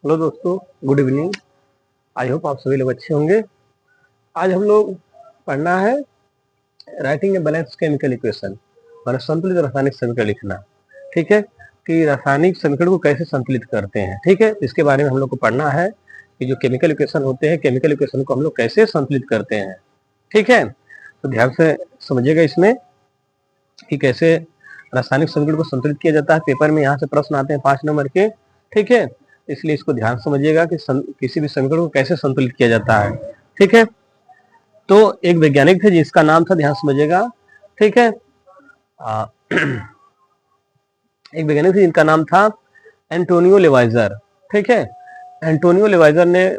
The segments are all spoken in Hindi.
हेलो दोस्तों, गुड इवनिंग। आई होप आप सभी लोग अच्छे होंगे। आज हम लोग पढ़ना है writing a balance chemical equation, माने संतुलित रासायनिक समीकरण लिखना। ठीक है, कि रासायनिक समीकरण को कैसे संतुलित करते हैं। ठीक है, इसके बारे में हम लोग को पढ़ना है कि जो केमिकल इक्वेशन होते हैं, केमिकल इक्वेशन को हम लोग कैसे संतुलित करते हैं। ठीक है, तो ध्यान से समझिएगा इसमें कि कैसे रासायनिक समीकरण को संतुलित किया जाता है। पेपर में यहाँ से प्रश्न आते हैं 5 नंबर के। ठीक है, इसलिए इसको ध्यान समझिएगा कि किसी भी समीकरण को कैसे संतुलित किया जाता है। ठीक है, तो एक वैज्ञानिक थे जिसका नाम था, ध्यान समझिएगा। ठीक है, एक वैज्ञानिक थे जिनका नाम था एंटोनियो लेवाइजर। ठीक है, एंटोनियो लेवाइजर ने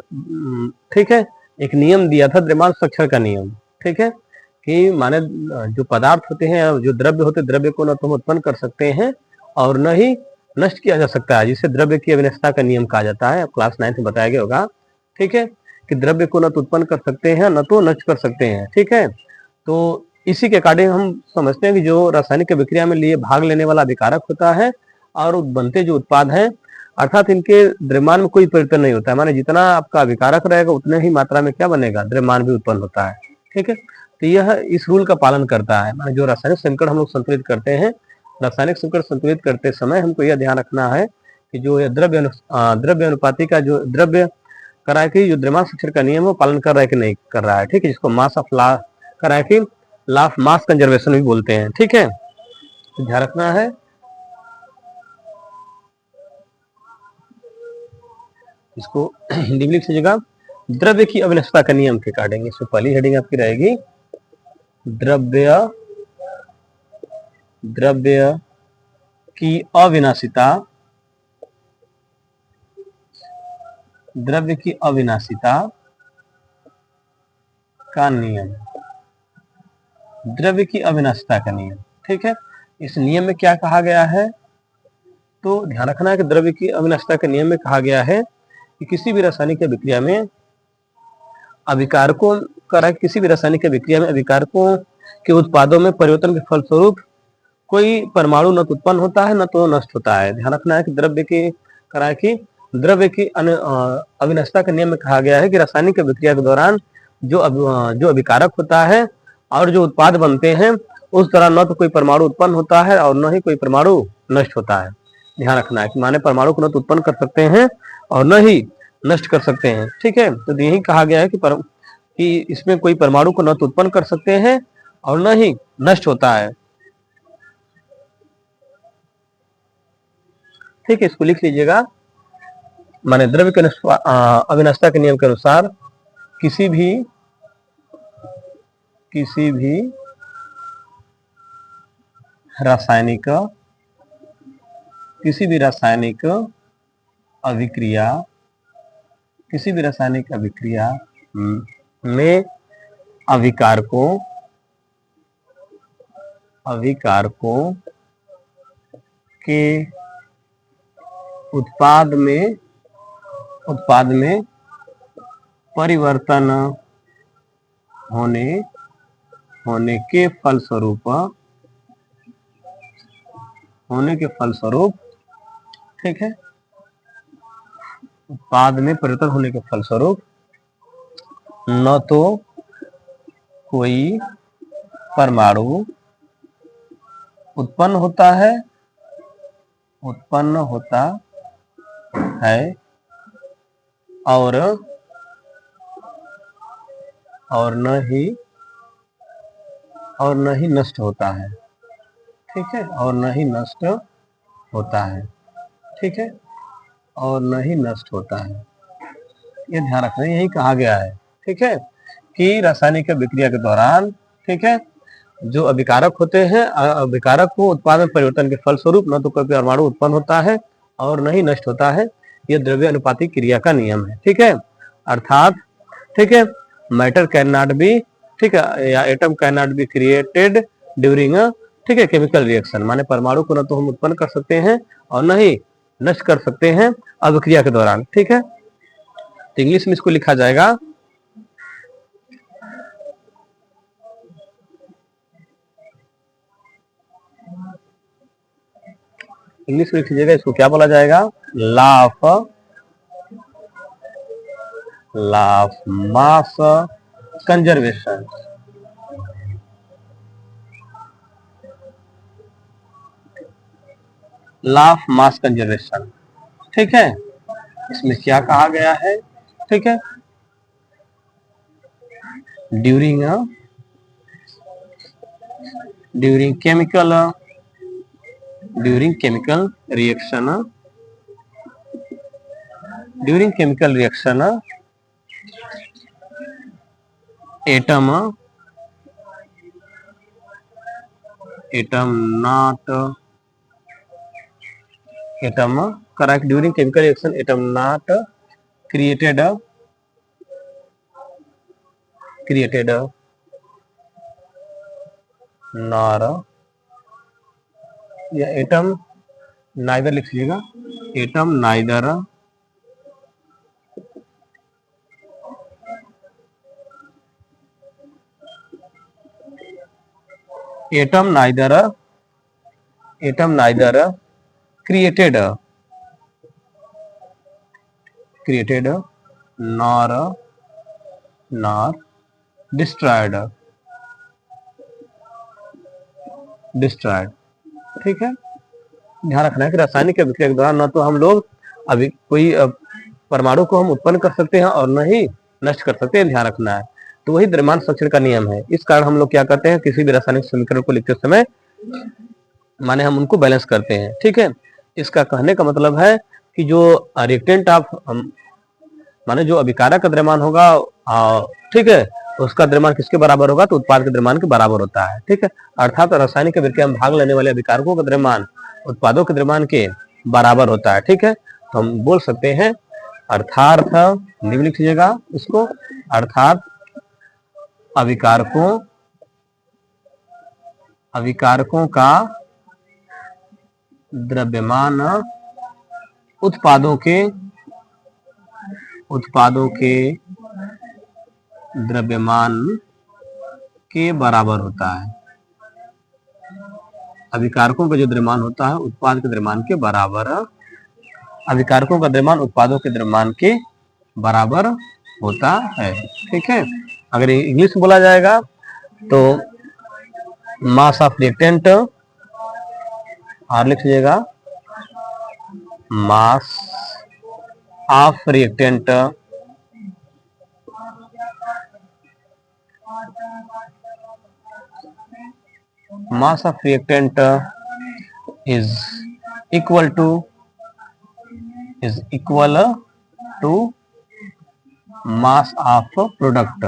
ठीक है एक नियम दिया था, द्रव्यमान संरक्षण का नियम। ठीक है, कि माने जो पदार्थ होते हैं, जो द्रव्य होते हैं, द्रव्य को न तो हम उत्पन्न कर सकते हैं और न ही नष्ट किया जा सकता है, जिसे द्रव्य की अविनाशिता का नियम कहा जाता है। क्लास 9 में बताया गया होगा। ठीक है, कि द्रव्य को न तो उत्पन्न कर सकते हैं न तो नष्ट कर सकते हैं। ठीक है, तो इसी के अकॉर्डिंग हम समझते हैं कि जो रासायनिक अभिक्रिया में लिए भाग लेने वाला अभिकारक होता है और बनते जो उत्पाद हैं, अर्थात इनके द्रव्यमान में कोई परिवर्तन नहीं होता है। माने जितना आपका अभिकारक रहेगा उतने ही मात्रा में क्या बनेगा, द्रव्यमान भी उत्पन्न होता है। ठीक है, तो यह इस रूल का पालन करता है। माने जो रासायनिक समीकरण हम लोग संतुलित करते हैं, रासायनिक समीकरण संतुलित करते समय हमको यह ध्यान रखना है कि जो द्रव्य अनुपाति का जो द्रव्य करा कि जो द्रव्यमान संरक्षण का नियम है पालन कर रहा है कि नहीं कर रहा है। ठीक है, जिसको मास ऑफ लॉ करा कि लॉ ऑफ मास कंजर्वेशन भी बोलते हैं। ठीक है, तो ध्यान रखना है। इसको हिंदी में लिख लीजिएगा, द्रव्य की अविनाशिता का नियम के अकॉर्डिंग। इसमें पहली हेडिंग आपकी रहेगी द्रव्य की अविनाशिता, द्रव्य की अविनाशिता का नियम, द्रव्य की अविनाशिता का नियम। ठीक है, इस नियम में क्या कहा गया है, तो ध्यान रखना है कि द्रव्य की अविनाशिता के नियम में कहा गया है कि किसी भी रासायनिक अभिक्रिया में अभिकारकों किसी भी रासायनिक अभिक्रिया में अभिकारकों के उत्पादों में परिवर्तन के फलस्वरूप कोई परमाणु न तो उत्पन्न होता है न तो नष्ट होता है। ध्यान रखना है कि द्रव्य की अविनाशिता के नियम में कहा गया है कि रासायनिक अभिक्रिया के दौरान जो अभिकारक होता है और जो उत्पाद बनते हैं उस दौरान न तो कोई परमाणु उत्पन्न होता है और न ही कोई परमाणु नष्ट होता है। ध्यान रखना है कि माने परमाणु को न तो उत्पन्न कर सकते हैं और न ही नष्ट कर सकते हैं। ठीक है, तो यही कहा गया है कि इसमें कोई परमाणु को न तो उत्पन्न कर सकते हैं और न ही नष्ट होता है। ठीक है, इसको लिख लीजिएगा। माने द्रव्य के अविनाशिता के नियम के अनुसार किसी भी रासायनिक अभिक्रिया में अभिकारकों के उत्पाद में परिवर्तन होने के फलस्वरूप ठीक है, उत्पाद में परिवर्तन होने के फलस्वरूप न तो कोई परमाणु उत्पन्न होता है और न ही नष्ट होता है। ठीक है, और न ही नष्ट होता है। ठीक है, और न ही नष्ट होता है, ये ध्यान रखना, यही कहा गया है। ठीक है, कि रासायनिक अभिक्रिया के दौरान ठीक है जो अभिकारक होते हैं, अभिकारक को उत्पाद में परिवर्तन के फलस्वरूप न तो कोई परमाणु उत्पन्न होता है और न ही नष्ट होता है। यह द्रव्य अनुपाती क्रिया का नियम है। ठीक है, अर्थात ठीक है मैटर कैन नॉट बी ठीक है या atom can not be created during ठीक है केमिकल रिएक्शन। माने परमाणु को न तो हम उत्पन्न कर सकते हैं और न ही नष्ट कर सकते हैं अभिक्रिया के दौरान। ठीक है, तो इंग्लिश में इसको लिखा जाएगा इंग्लिश में लिख लीजिएगा, इसको क्या बोला जाएगा? Law of mass conservation. Law of mass conservation, ठीक है। इसमें क्या कहा गया है? ठीक है, during chemical reaction atom correct, during chemical reaction atom not created nor, या एटम नाइदर लिख लीजिएगा, atom neither created nor destroyed, ठीक है। ध्यान रखना है कि रासायनिक अभिक्रिया के दौरान न तो हम लोग अभी कोई परमाणु को हम उत्पन्न कर सकते हैं और न ही नष्ट कर सकते हैं, ध्यान रखना है। तो वही द्रव्यमान संरक्षण का नियम है। इस कारण हम लोग क्या करते हैं, किसी भी रासायनिक समीकरण को लिखते समय माने हम उनको बैलेंस करते हैं, ठीक है। इसका कहने का मतलब है कि जो रिएक्टेंट ऑफ माने जो अभिकारक का द्रव्यमान होगा, ठीक है, उसका द्रव्यमान किसके बराबर होगा? तो उत्पाद के द्रव्यमान के बराबर होता है, ठीक है। अर्थात रासायनिक अभिक्रिया में भाग लेने वाले अभिकारकों का द्रव्यमान उत्पादों के द्रव्यमान के बराबर होता है, ठीक है। तो हम बोल सकते हैं अर्थात, निम्न लिख लीजिएगा इसको, अर्थात अभिकारकों का द्रव्यमान उत्पादों के द्रव्यमान के बराबर होता है। अभिकारकों का जो द्रव्यमान होता है उत्पाद के द्रव्यमान के बराबर, अभिकारकों का द्रव्यमान उत्पादों के द्रव्यमान के बराबर होता है, ठीक है। अगर इंग्लिश में बोला जाएगा तो मास ऑफ रिएक्टेंट, और लिख लीजिएगा मास of reactant is equal to mass of product,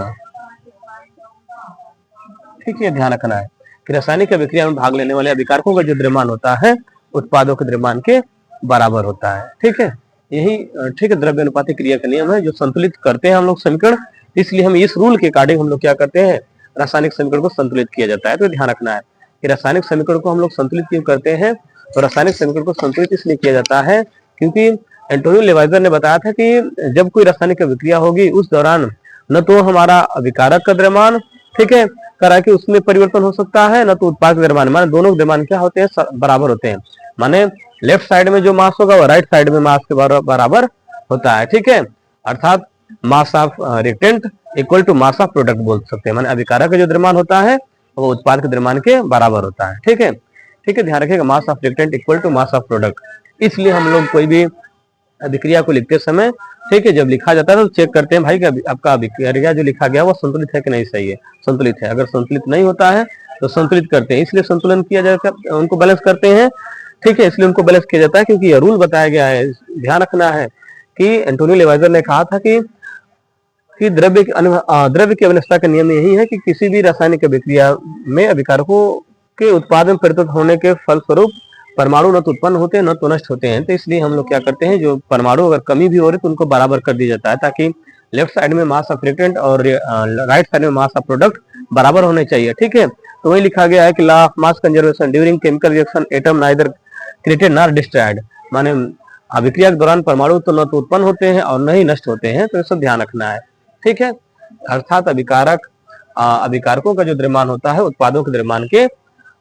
ठीक है। ध्यान रखना है कि रासायनिक अभिक्रिया में भाग लेने वाले अभिकारकों का जो द्रव्यमान होता है उत्पादों के द्रव्यमान के बराबर होता है, ठीक है। यही ठीक है द्रव्य अनुपातिक क्रिया का नियम है जो संतुलित करते हैं हम लोग समीकरण। इसलिए हम इस रूल के अकॉर्डिंग हम लोग क्या करते हैं, रासायनिक समीकरण को संतुलित किया जाता है। तो ध्यान रखना है कि रासायनिक समीकरण को हम लोग संतुलित क्यों करते हैं। तो रासायनिक समीकरण को संतुलित इसलिए किया जाता है क्योंकि एंटोनियो लेवाइजर ने बताया था कि जब कोई रासायनिक अभिक्रिया होगी उस दौरान न तो हमारा अभिकारक का द्रव्यमान, ठीक है, करा कि उसमें परिवर्तन हो सकता है, न तो उत्पाद के द्रव्यमान, माने दोनों के द्रव्यमान क्या होते हैं, बराबर होते हैं। माने लेफ्ट साइड में जो मास होगा वो राइट साइड में मास के बराबर होता है, ठीक है। अर्थात mass of reactant equal to mass of product बोल सकते हैं। माने अभिकारक का जो द्रव्यमान होता है वो उत्पाद के द्रव्यमान के बराबर होता है, ठीक है। ठीक है, ध्यान रखिएगा mass of reactant equal to mass of product. इसलिए हम लोग कोई भी अभिक्रिया को लिखते समय, ठीक है, जब लिखा जाता है तो चेक करते हैं भाई कि आपका अभिक्रिया जो लिखा गया वो संतुलित है कि नहीं, सही है, संतुलित है। अगर संतुलित नहीं होता है तो संतुलित करते हैं, इसलिए संतुलन किया जाता है, उनको बैलेंस करते हैं, ठीक है। इसलिए उनको बैलेंस किया जाता है क्योंकि यह रूल बताया गया है। ध्यान रखना है कि एंटोनियो लेवाइजर ने कहा था कि द्रव्य की अवस्था का नियम यही है कि किसी भी रासायनिक अभिक्रिया में अभिकारकों के उत्पाद में परिवर्तित होने के फलस्वरूप परमाणु न तो उत्पन्न होते हैं न तो नष्ट होते हैं। तो इसलिए हम लोग क्या करते हैं, जो परमाणु अगर कमी भी हो रही तो उनको बराबर कर दिया जाता है ताकि लेफ्ट साइड में मास ऑफ रिएक्टेंट और राइट साइड में मास ऑफ प्रोडक्ट बराबर होने चाहिए, ठीक है। तो वही लिखा गया है कि law of mass conservation during chemical reaction atom neither created nor destroyed, माने अभिक्रिया के दौरान परमाणु तो न तो उत्पन्न होते हैं और न ही नष्ट होते हैं। तो ये सब ध्यान रखना है, ठीक है। अर्थात अभिकारकों का जो द्रव्यमान होता है उत्पादों के द्रव्यमान के,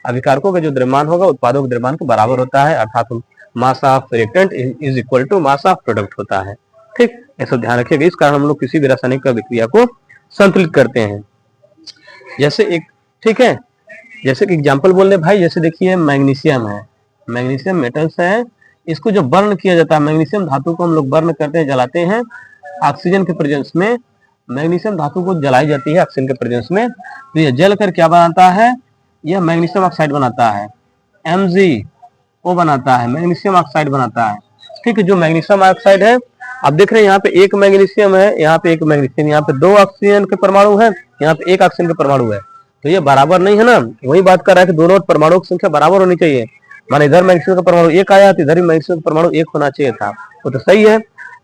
अभिकारकों का जो द्रव्यमान होगा उत्पादों के द्रव्यमान के बराबर होता है। अर्थात mass of reactant is equal to mass of product होता है। ठीक, ऐसा ध्यान रखिएगा। इस कारण हम लोग किसी भी रासायनिक अभिक्रिया को संतुलित करते हैं। जैसे एक, ठीक है, जैसे कि एग्जांपल बोल रहे भाई, जैसे देखिए मैग्नीशियम है, मैग्नीशियम मेटल्स है, इसको जब बर्न किया जाता है, मैग्नीशियम धातु को हम लोग बर्न करते हैं, जलाते हैं ऑक्सीजन के प्रेजेंस में, मैग्नीशियम धातु को जलाई जाती है ऑक्सीजन के प्रेजेंस में, तो यह जल कर क्या बनाता है, यह मैग्नीशियम ऑक्साइड बनाता है, MgO बनाता है, मैग्नीशियम ऑक्साइड बनाता है। ठीक है, जो मैग्नीशियम ऑक्साइड है, आप देख रहे हैं यहाँ पे एक मैग्नीशियम है, यहाँ पे एक मैग्नीशियम, यहाँ पे 2 ऑक्सीजन के परमाणु है, यहाँ पे 1 ऑक्सीजन के परमाणु है, तो ये बराबर नहीं है ना। वही बात कर रहा है कि दोनों परमाणु की संख्या बराबर होनी चाहिए। माने इधर मैग्नीशियम का परमाणु 1 आया तो इधर भी मैग्नीशियम का परमाणु 1 होना चाहिए था, वो तो सही है।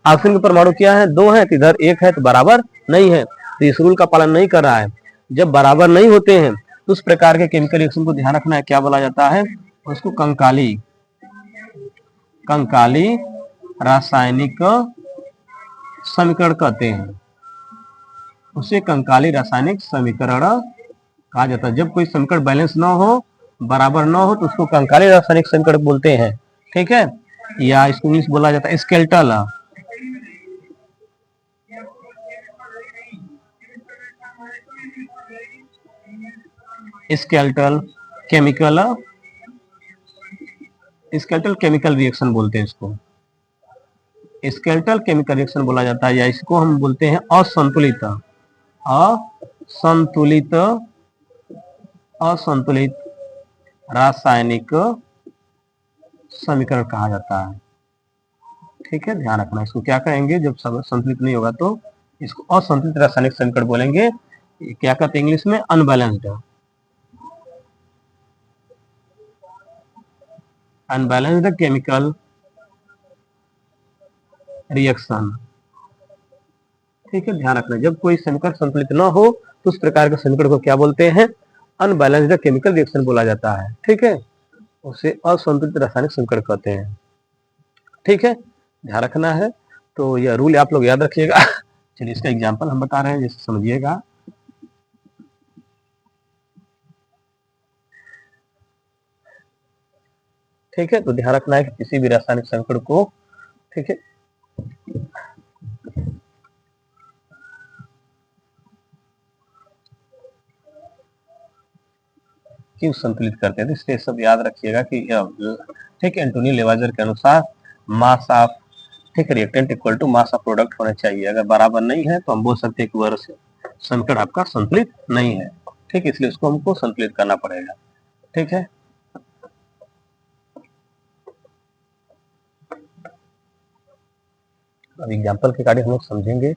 ऑक्सीजन के परमाणु क्या है, 2 है, तो इधर 1 है, तो बराबर नहीं है, तो इस रूल का पालन नहीं कर रहा है। जब बराबर नहीं होते हैं तो उस प्रकार के केमिकल रिएक्शन को ध्यान रखना है, क्या बोला जाता है उसको, कंकाली, कंकाली रासायनिक समीकरण कहते हैं, उसे कंकाली रासायनिक समीकरण कहा जाता है। जब कोई समीकरण बैलेंस ना हो, बराबर ना हो, तो उसको कंकाली रासायनिक समीकरण बोलते हैं। ठीक है, या इसको इंग्लिश बोला जाता है skeletal, skeletal chemical, skeletal chemical reaction बोलते हैं इसको, स्केलेटल केमिकल रिएक्शन बोला जाता है, या इसको हम बोलते हैं असंतुलित, असंतुलित, असंतुलित रासायनिक समीकरण कहा जाता है। ठीक है, ध्यान रखना, इसको क्या कहेंगे, जब सब संतुलित नहीं होगा तो इसको असंतुलित रासायनिक समीकरण बोलेंगे। क्या कहते हैं इंग्लिश में, अनबैलेंस्ड, अनबैलेंस्ड केमिकल रिएक्शन। ठीक है, ध्यान रखना, जब कोई समीकरण संतुलित न हो तो उस प्रकार के समीकरण को क्या बोलते हैं, अनबैलेंस्ड केमिकल रिएक्शन बोला जाता है। ठीक है, उसे असंतुलित रासायनिक समीकरण कहते हैं। ठीक है, ध्यान रखना है, तो यह रूल आप लोग याद रखिएगा। चलिए इसका एग्जांपल हम बता रहे हैं, जैसे समझिएगा। ठीक है, तो ध्यान रखना है कि किसी भी रासायनिक समीकरण को, ठीक है, क्यों संतुलित करते हैं, तो इसलिए सब याद रखिएगा कि ठीक है, एंटोनियो लेवाइजर के अनुसार मास ऑफ, ठीक है, reactant equal to mass of product होना चाहिए। अगर बराबर नहीं है तो हम बोल सकते हैं कि वह समीकरण आपका संतुलित नहीं है। ठीक है, इसलिए उसको हमको संतुलित करना पड़ेगा। ठीक है, अब एग्जाम्पल के कार्य हम लोग समझेंगे।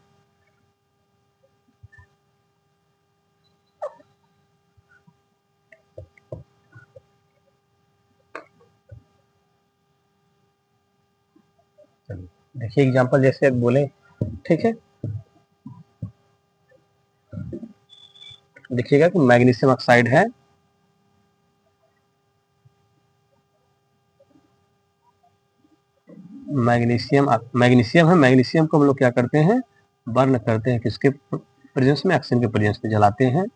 देखिए एग्जाम्पल जैसे बोले, ठीक है, देखिएगा कि मैग्नीशियम ऑक्साइड है, मैग्नीशियम मैग्नीशियम है, मैग्नीशियम को हम लोग क्या करते हैं, बर्न करते हैं, किसके प्रेजेंस में, ऑक्सीजन के प्रेजेंस में जलाते हैं,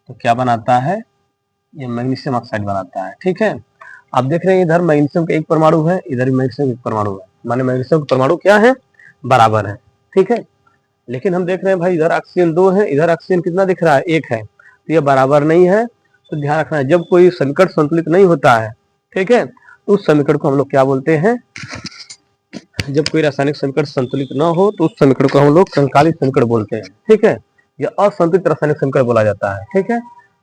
तो क्या बनाता है, ये मैग्नीशियम ऑक्साइड बनाता है। ठीक है, आप देख रहे हैं इधर मैग्नीशियम का एक परमाणु है, इधर भी मैग्नीशियम का एक परमाणु है, माने मैग्नीशियम के परमाणु क्या है, बराबर है। ठीक है, लेकिन हम देख रहे हैं भाई इधर ऑक्सीजन 2 है, इधर ऑक्सीजन कितना दिख रहा है, 1 है, तो ये बराबर नहीं है। तो ध्यान रखना है, जब कोई समीकरण संतुलित नहीं होता है, ठीक है, तो उस समीकरण को हम लोग क्या बोलते हैं, जब कोई रासायनिक समीकरण संतुलित न हो तो उस समीकरण को हम लोग कंकाली समीकरण बोलते हैं। ठीक है, यह असंतुलित रासायनिक समीकरण बोला जाता है। ठीक है,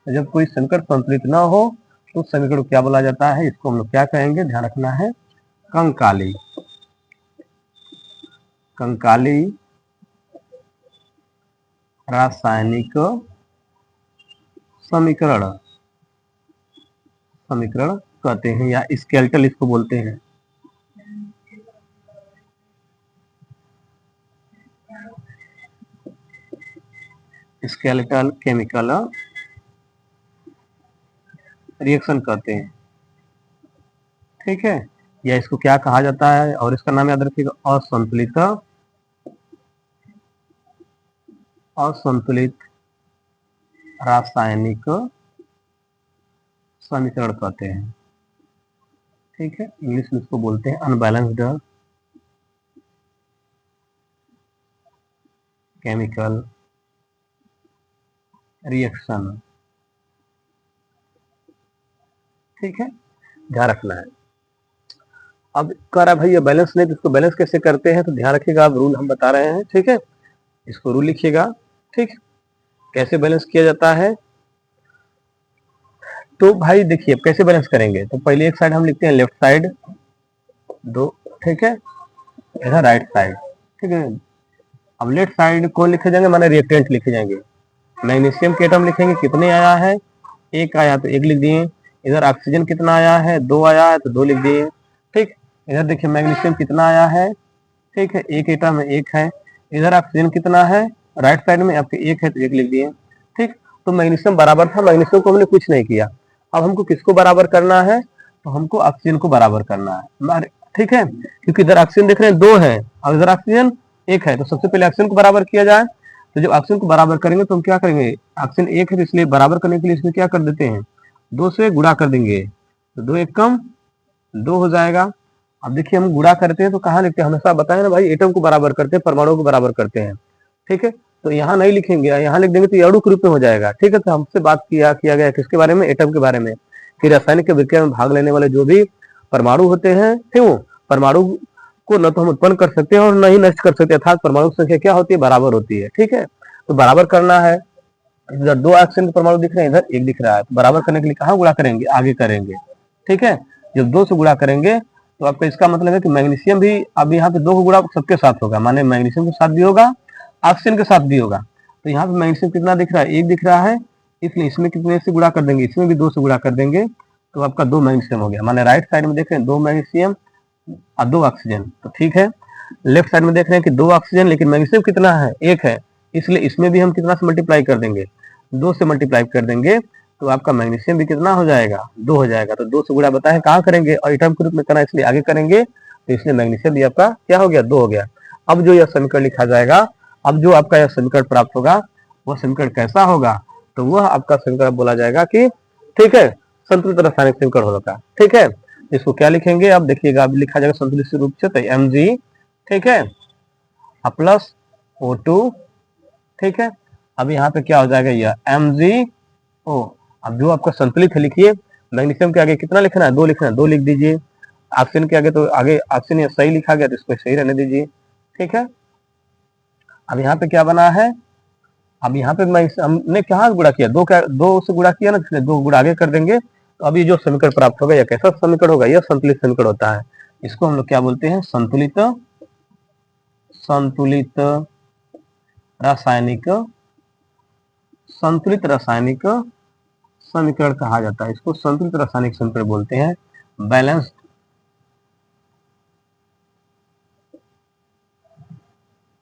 जब कोई समीकरण संतुलित न हो तो उस समीकरण को क्या बोला जाता है, इसको हम लोग क्या कहेंगे, ध्यान रखना है, कंकाली, कंकाली रासायनिक समीकरण, समीकरण कहते हैं, या स्केलेटल इसको बोलते हैं। स्केलेटल केमिकल रिएक्शन कहते हैं। ठीक है, या इसको क्या कहा जाता है, और इसका नाम याद रखिएगा, असंतुलित, असंतुलित रासायनिक समीकरण कहते हैं। ठीक है, इंग्लिश में इसको बोलते हैं अनबैलेंस्ड केमिकल रिएक्शन। ठीक है, ध्यान रखना है। अब कह रहा है भाई ये बैलेंस नहीं, तो इसको बैलेंस कैसे करते हैं, तो ध्यान रखिएगा, अब रूल हम बता रहे हैं। ठीक है, इसको रूल लिखिएगा। ठीक, कैसे बैलेंस किया जाता है, तो भाई देखिए कैसे बैलेंस करेंगे। तो पहले एक साइड हम लिखते हैं लेफ्ट साइड दो, ठीक है, इधर राइट साइड। ठीक है, अब लेफ्ट साइड कौन लिखे जाएंगे, माने रिएक्टेंट लिखे जाएंगे। मैग्नीशियम के एटम लिखेंगे, कितने आया है, एक आया तो एक लिख दिए। इधर ऑक्सीजन कितना आया है, दो आया है तो दो लिख दिए। ठीक, इधर देखिए मैग्नीशियम कितना आया है, ठीक है, एक एटम है, एक है। इधर ऑक्सीजन कितना है, राइट साइड में आपके एक है तो एक लिख दिए। ठीक, तो मैग्नीशियम बराबर था, मैग्नीशियम को हमने कुछ नहीं किया। अब हमको किसको बराबर करना है, तो हमको ऑक्सीजन को बराबर करना है। ठीक है, क्योंकि इधर ऑक्सीजन देख रहे हैं दो है और इधर ऑक्सीजन एक है, तो सबसे पहले ऑक्सीजन को बराबर किया जाए। तो जब ऑक्सीजन को बराबर करेंगे तो हम क्या करेंगे, ऑक्सीजन एक है तो इसलिए बराबर करने के लिए इसमें क्या कर देते हैं, दो से गुणा कर देंगे, तो दो एक कम दो हो जाएगा। अब देखिए हम गुणा करते हैं तो कहाँ लिखते हैं, हमेशा बताए ना भाई, एटम को बराबर करते हैं, परमाणु को बराबर करते हैं। ठीक है, तो यहाँ नहीं लिखेंगे, यहाँ लिख देंगे तो ये अणु के रूप में हो जाएगा। ठीक है, तो हमसे बात किया गया किसके बारे में, एटम के बारे में, कि रासायनिक विक्रिया में भाग लेने वाले जो भी परमाणु होते हैं, ठीक, वो परमाणु को न तो हम उत्पन्न कर सकते हैं और न ही नष्ट कर सकते, अर्थात परमाणु की संख्या क्या होती है, बराबर होती है। ठीक है, तो बराबर करना है। इधर दो ऑक्सीजन के परमाणु दिख रहे हैं, इधर एक दिख रहा है, तो बराबर करने के लिए कहाँ गुणा करेंगे, आगे करेंगे। ठीक है, जब दो से गुणा करेंगे तो आपका इसका मतलब है कि मैग्नीशियम भी अब यहाँ पे दो को गुणा सबके साथ होगा, माने मैग्नीशियम के साथ भी होगा, ऑक्सीजन के साथ भी होगा। तो यहाँ पे मैग्नीशियम कितना दिख रहा है, एक दिख रहा है, इसलिए इसमें कितने से गुणा कर देंगे, इसमें भी दो से गुणा कर देंगे, तो आपका दो मैग्नीशियम हो गया। माने राइट साइड में देख रहे हैं दो मैग्नीशियम और दो ऑक्सीजन, तो ठीक है। लेफ्ट साइड में देख रहे हैं कि दो ऑक्सीजन लेकिन मैग्नीशियम कितना है, एक है, इसलिए इसमें भी हम कितना से मल्टीप्लाई कर देंगे, दो से मल्टीप्लाई कर देंगे, तो आपका मैग्नीशियम भी कितना हो जाएगा, दो हो जाएगा। तो दो से गुणा बताए कहाँ करेंगे, और एटम के रूप में करना इसलिए आगे करेंगे, तो इसलिए मैग्नीशियम भी आपका क्या हो गया, दो हो गया। अब जो यह समीकरण लिखा जाएगा, अब जो आपका यह समीकरण प्राप्त होगा, वह समीकरण कैसा होगा, तो वह आपका समीकरण बोला जाएगा कि, ठीक है, संतुलित रासायनिक समीकरण होगा। ठीक है, इसको क्या लिखेंगे, अब देखिएगा, अब लिखा जाएगा संतुलित रूप से, तो Mg, ठीक है, प्लस O2, ठीक है। अब यहाँ पे क्या हो जाएगा, यह MgO। अब जो आपका संतुलित है लिखिए, मैग्नीशियम के आगे कितना लिखना है, दो लिखना है, दो लिख दीजिए। ऑक्सीजन के आगे तो आगे ऑक्सीजन सही लिखा गया, तो इसको सही रहने दीजिए। ठीक है, अब यहाँ पे क्या बना है, अब यहाँ पे हमने क्या गुणा किया, दो से गुणा किया ना, इसलिए दो गुणा आगे कर देंगे। तो अभी जो समीकरण प्राप्त होगा, यह कैसा समीकरण होगा, यह संतुलित समीकरण होता है। इसको हम लोग क्या बोलते हैं, संतुलित रासायनिक समीकरण कहा जाता है। इसको संतुलित रासायनिक समीकरण बोलते हैं।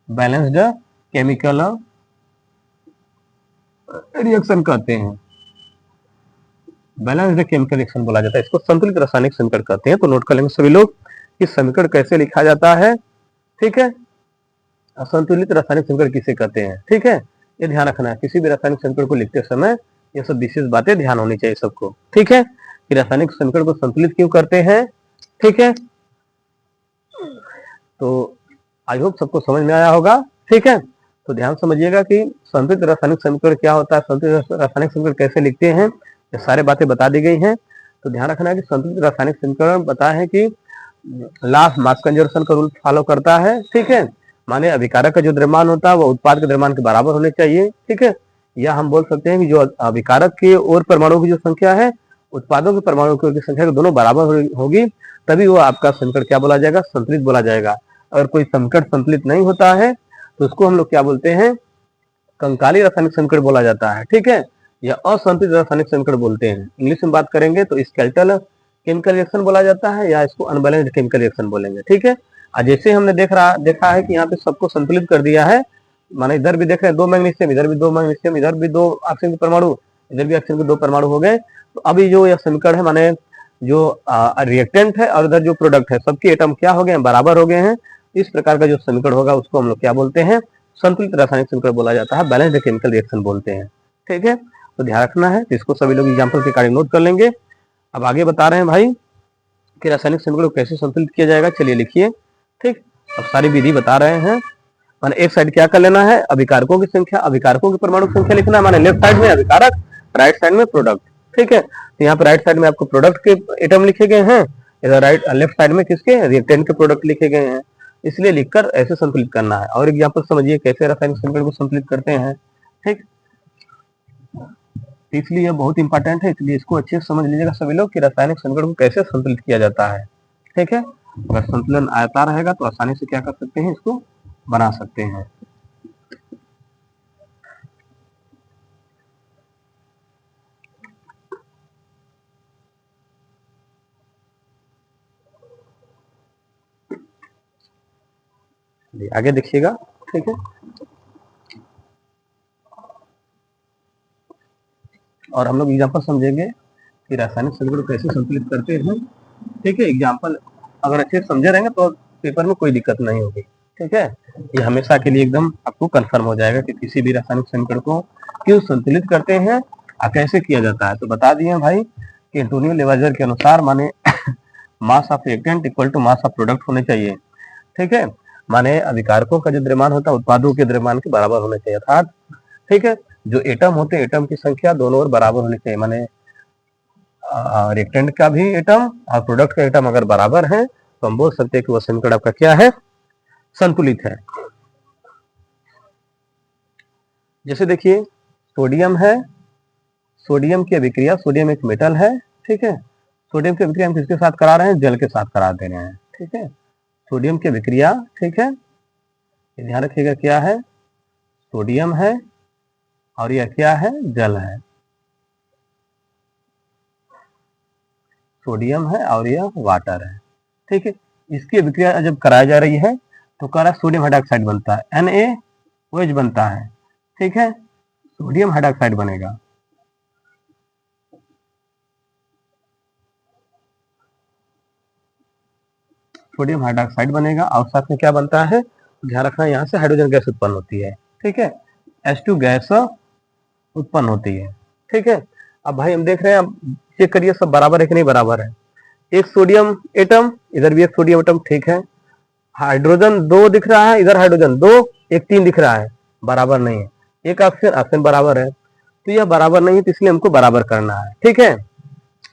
बैलेंस्ड केमिकल रिएक्शन कहते हैं, बैलेंस्ड केमिकल रिएक्शन बोला जाता है, इसको संतुलित रासायनिक समीकरण कहते हैं। तो नोट कर लेंगे सभी लोग कि समीकरण कैसे लिखा जाता है। ठीक है, संतुलित रासायनिक समीकरण किसे कहते हैं। ठीक है, ये ध्यान रखना है, किसी भी रासायनिक समीकरण को लिखते समय ये सब विशेष बातें ध्यान होनी चाहिए सबको। ठीक है, कि रासायनिक समीकरण को संतुलित क्यों करते हैं। ठीक है, तो आई होप सबको समझ में आया होगा। ठीक है, तो ध्यान समझिएगा कि संतुलित रासायनिक समीकरण क्या होता है, संतुलित रासायनिक समीकरण कैसे लिखते हैं, ये सारे बातें बता दी गई हैं। तो ध्यान रखना है कि संतुलित रासायनिक समीकरण बता है कि लास्ट मास कंजर्वेशन का रूल फॉलो करता है। ठीक है, माने अभिकारक का जो द्रव्यमान होता है वो उत्पाद के द्रव्यमान के बराबर होने चाहिए। ठीक है, या हम बोल सकते हैं कि जो अभिकारक की और परमाणु की जो संख्या है, उत्पादों के परमाणु की संख्या के दोनों बराबर होगी, तभी वो आपका समीकरण क्या बोला जाएगा, संतुलित बोला जाएगा। अगर कोई समीकरण संतुलित नहीं होता है तो उसको हम लोग क्या बोलते हैं, कंकाली रासायनिक समीकरण बोला जाता है। ठीक है, या असंतुलित रासायनिक समीकरण बोलते हैं। इंग्लिश में बात करेंगे तो स्केलेटल केमिकल रिएक्शन बोला जाता है, या इसको अनबैलेंस्ड केमिकल रिएक्शन बोलेंगे। ठीक है, और जैसे हमने देखा है कि यहाँ पे सबको संतुलित कर दिया है, माने इधर भी देख रहे हैं दो मैग्नीशियम, इधर भी दो मैग्नीशियम, इधर भी दो ऑक्सीजन के परमाणु, इधर भी ऑक्सीजन के दो परमाणु हो गए। तो अभी जो यह समीकरण है, माने जो रिएक्टेंट है और इधर जो प्रोडक्ट है, सबके एटम क्या हो गए हैं, बराबर हो गए हैं। इस प्रकार का जो समीकरण होगा उसको हम लोग क्या बोलते हैं, संतुलित रासायनिक समीकरण बोला जाता है, बैलेंस्ड केमिकल रिएक्शन बोलते हैं। ठीक है, तो ध्यान रखना है, इसको सभी लोग एग्जाम्पल के कार्य नोट कर लेंगे। अब आगे बता रहे हैं भाई कि रासायनिक समीकरण को कैसे संतुलित किया जाएगा, चलिए लिखिए। ठीक, अब सारी विधि बता रहे हैं। माने एक साइड क्या कर लेना है, अभिकारकों की संख्या, अभिकारकों की परमाणु संख्या लिखना है। माने लेफ्ट साइड में अभिकारक, राइट साइड में प्रोडक्ट। ठीक है, तो यहाँ पे राइट साइड में आपको प्रोडक्ट के एटम लिखे गए हैं, इधर राइट लेफ्ट साइड में किसके, रिएक्टेंट के प्रोडक्ट लिखे गए हैं, इसलिए लिखकर ऐसे संतुलित करना है। और एग्जाम्पल समझिए कैसे रासायनिक समीकरण को संतुलित करते हैं। ठीक, इसलिए यह बहुत इंपॉर्टेंट है, इसलिए इसको अच्छे से समझ लीजिएगा सभी लोग कि रासायनिक समीकरण को कैसे संतुलित किया जाता है। ठीक है, अगर संतुलन आता रहेगा तो आसानी से क्या कर सकते हैं, इसको बना सकते हैं। आगे देखिएगा। ठीक है, और हम लोग एग्जाम्पल समझेंगे कि रासायनिक समीकरण को कैसे संतुलित करते हैं। ठीक है, एग्जाम्पल अगर अच्छे से समझे रहेंगे तो पेपर में कोई दिक्कत नहीं होगी। ठीक है, ये हमेशा के लिए एकदम आपको कंफर्म हो जाएगा कि किसी भी रासायनिक समीकरण को क्यों संतुलित करते हैं और कैसे किया जाता है। तो बता दिए भाई कि एंटोनियो लेवाइजर के अनुसार माने mass of reactant equal to mass of product होने चाहिए। ठीक है, माने अभिकारकों का जो द्रव्यमान होता है उत्पादों के द्रव्यमान के बराबर होना चाहिए। अर्थात ठीक है, जो एटम होते हैं एटम की संख्या दोनों ओर बराबर होनी चाहिए। माने रिएक्टेंट का भी एटम और प्रोडक्ट का एटम अगर बराबर है तो हम बोल सकते हैं कि वह समीकरण आपका क्या है, संतुलित है। जैसे देखिए सोडियम है, सोडियम की अभिक्रिया, सोडियम एक मेटल है। ठीक है, सोडियम की अभिक्रिया हम किसके साथ करा रहे हैं, जल के साथ करा दे रहे हैं। ठीक है, सोडियम की अभिक्रिया, ठीक है, ध्यान रखिएगा क्या है, सोडियम है और यह क्या है, जल है। सोडियम है और यह वाटर है। ठीक है, इसकी अभिक्रिया जब कराई जा रही है तो कह रहा है सोडियम हाइड्रोक्साइड बनता है, NaOH बनता है। ठीक है, सोडियम हाइड्रोक्साइड बनेगा। सोडियम हाइड्रोक्साइड बनेगा और साथ में क्या बनता है, ध्यान रखना यहाँ से हाइड्रोजन गैस उत्पन्न होती है। ठीक है, H2 गैस उत्पन्न होती है। ठीक है, अब भाई हम देख रहे हैं, अब चेक करिए सब बराबर है कि नहीं बराबर है। एक सोडियम एटम, इधर भी एक सोडियम एटम। ठीक है, हाइड्रोजन 2 दिख रहा है, इधर हाइड्रोजन 2, एक 3 दिख रहा है, बराबर नहीं है। एक ऑप्शन ऑप्शन बराबर है, तो यह बराबर नहीं है, तो इसलिए हमको बराबर करना है। ठीक है,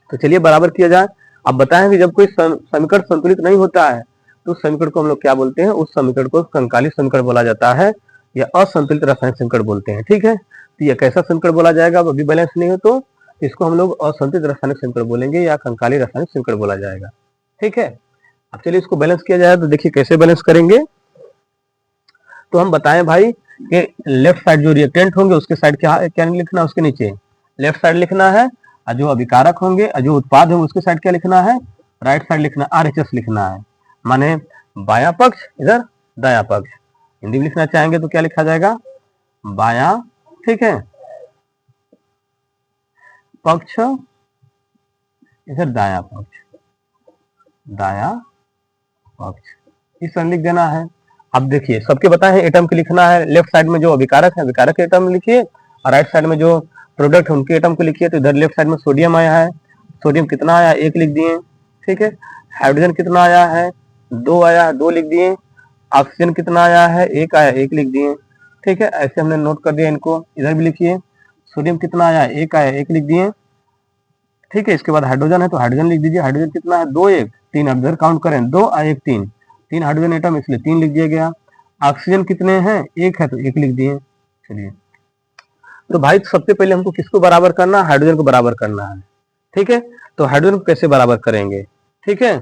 तो चलिए बराबर किया जाए। अब बताएं कि जब कोई समीकरण संतुलित नहीं होता है तो उस समीकरण को हम लोग क्या बोलते हैं, उस समीकरण को कंकाली समीकरण बोला जाता है या असंतुलित रासायनिक समीकरण बोलते हैं। ठीक है, तो यह कैसा समीकरण बोला जाएगा, अभी बैलेंस नहीं हो तो इसको हम लोग असंतुलित रासायनिक समीकरण बोलेंगे या कंकाली रासायनिक समीकरण बोला जाएगा। ठीक है, अब चलिए इसको बैलेंस किया जाए, तो देखिए कैसे बैलेंस करेंगे। तो हम बताएं भाई कि लेफ्ट साइड जो रिएक्टेंट होंगे उसके साइड क्या क्या लिखना है, उसके नीचे लेफ्ट साइड लिखना है, और जो अभिकारक होंगे जो उत्पाद होंगे उसके साइड क्या लिखना है, राइट साइड लिखना, RHS लिखना है। माने बायां पक्ष इधर दायां पक्ष, हिंदी में लिखना चाहेंगे तो क्या लिखा जाएगा, बायां, ठीक है, पक्ष इधर दायां पक्ष, दायां पक्ष, इस तरह लिख देना है। अब देखिए सबके बताए एटम के लिखना है, लेफ्ट साइड में जो अभिकारक है अभिकारक एटम लिखिए, और राइट साइड में जो प्रोडक्ट है उनके एटम को लिखिए। तो इधर लेफ्ट साइड में सोडियम आया है, सोडियम कितना आया, 1 लिख दिए। ठीक है, हाइड्रोजन कितना आया है, 2 आया, 2 लिख दिए। ऑक्सीजन कितना आया है, 1 आया, 1 लिख दिए। ठीक है, ऐसे हमने नोट कर दिया इनको। इधर भी लिखिए, सोडियम कितना आया, 1 आया, 1 लिख दिए। ठीक है, इसके बाद हाइड्रोजन है तो हाइड्रोजन लिख दीजिए, हाइड्रोजन कितना है, 2 1 3, अब इधर काउंट करें, 2 और 1 3, 3 हाइड्रोजन एटम इसलिए 3 लिख दिया गया। ऑक्सीजन कितने हैं, 1 है तो 1 लिख दिए। चलिए, तो भाई सबसे पहले हमको किसको बराबर करना है, हाइड्रोजन को बराबर करना है। ठीक है, तो हाइड्रोजन को कैसे बराबर करेंगे, ठीक है,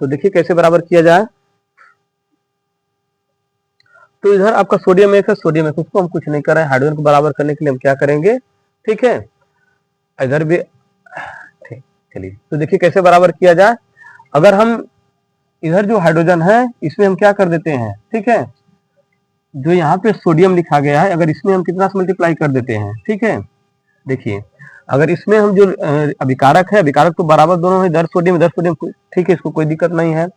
तो देखिए कैसे बराबर किया जाए। तो इधर आपका सोडियम 1 है, सोडियम 1, उसको हम कुछ नहीं कर रहे हैं, हाइड्रोजन को बराबर करने के लिए हम क्या करेंगे, ठीक है, इधर भी ठीक। चलिए, तो देखिए कैसे बराबर किया जाए। अगर हम इधर जो हाइड्रोजन है इसमें हम क्या कर देते हैं, ठीक है, जो यहाँ पे सोडियम लिखा गया है अगर इसमें हम कितना से मल्टीप्लाई कर देते हैं। ठीक है, देखिए अगर इसमें हम जो अभिकारक है, अभिकारक तो बराबर दोनों है, इधर सोडियम, ठीक है, इसको कोई दिक्कत नहीं है।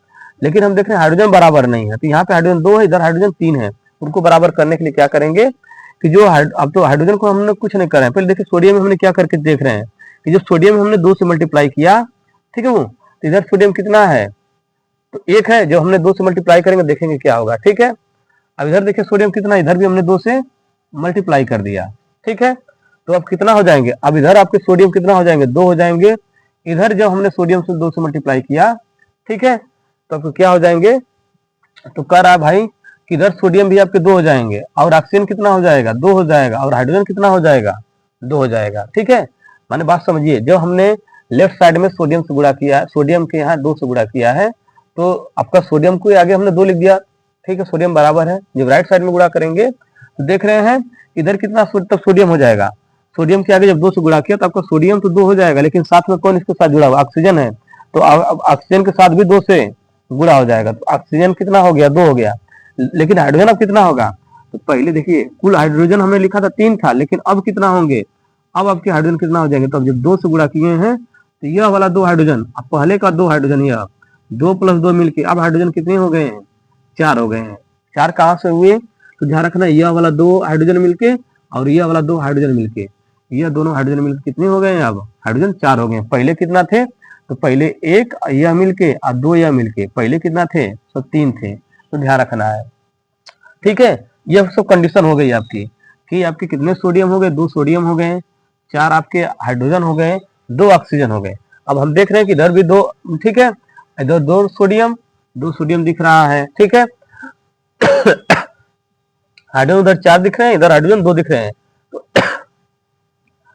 लेकिन हम देख रहे हैं हाइड्रोजन बराबर नहीं है, तो यहाँ पे हाइड्रोजन 2 है, इधर हाइड्रोजन 3 है। उनको बराबर करने के लिए क्या करेंगे कि जो अब तो हाइड्रोजन को हमने कुछ नहीं कर रहे हैं, पहले देखिए सोडियम में हमने क्या करके देख रहे हैं कि जो सोडियम हमने 2 से मल्टीप्लाई किया ठीक है वो, तो इधर सोडियम कितना है, तो 1 है, जो हमने 2 से मल्टीप्लाई करेंगे देखेंगे क्या होगा। ठीक है, अब इधर देखिए सोडियम कितना, इधर भी हमने 2 से मल्टीप्लाई कर दिया। ठीक है, तो अब कितना हो जाएंगे, अब इधर आपके सोडियम कितना हो जाएंगे, 2 हो जाएंगे। इधर जब हमने सोडियम से 2 से मल्टीप्लाई किया, ठीक है, तो आपको क्या हो जाएंगे, तो कह रहा है भाई कि इधर सोडियम भी आपके 2 हो जाएंगे, और ऑक्सीजन कितना हो जाएगा, 2 हो जाएगा, और हाइड्रोजन कितना हो जाएगा, 2 हो जाएगा। ठीक है, माने बात समझिए, जब हमने लेफ्ट साइड में सोडियम से गुणा किया है, सोडियम के यहाँ 2 से गुणा किया है, तो आपका सोडियम को आगे हमने 2 लिख दिया। ठीक है, सोडियम बराबर है, जब राइट साइड में गुणा करेंगे तो देख रहे हैं इधर कितना तब सोडियम हो जाएगा, सोडियम के आगे जब 2 से गुणा किया तो आपका सोडियम तो 2 हो जाएगा, लेकिन साथ में कौन इसके साथ जुड़ा हुआ, ऑक्सीजन है, तो अब ऑक्सीजन के साथ भी 2 से गुणा हो जाएगा, तो ऑक्सीजन कितना हो गया, 2 हो गया। लेकिन हाइड्रोजन अब कितना होगा, तो पहले देखिए कुल हाइड्रोजन हमने लिखा था 3 था, लेकिन अब कितना होंगे, अब आपके हाइड्रोजन कितना हो जाएंगे, तो अब जब 2 से गुणा किए हैं तो यह वाला 2 हाइड्रोजन, अब पहले का 2 हाइड्रोजन, यह 2 + 2 मिलके अब हाइड्रोजन कितने हो गए हैं, 4 हो गए हैं। 4 कहाँ से हुए, तो ध्यान रखना, यह वाला 2 हाइड्रोजन मिलके और यह वाला 2 हाइड्रोजन मिलके, यह दोनों हाइड्रोजन मिलके कितने हो गए हैं, अब हाइड्रोजन 4 हो गए। पहले कितना थे, तो पहले 1 यह मिलके और 2 यह मिलके, पहले कितना थे, तो 3 थे, तो ध्यान रखना है। ठीक है, यह सब कंडीशन हो गई आपकी कि आपके कितने सोडियम हो गए, 2 सोडियम हो गए, 4 आपके हाइड्रोजन हो गए, 2 ऑक्सीजन हो गए। अब हम देख रहे हैं कि इधर भी 2, ठीक है, इधर 2 सोडियम दिख रहा है। ठीक है, हाइड्रोजन उधर 4 दिख रहे हैं, इधर हाइड्रोजन 2 दिख रहे हैं,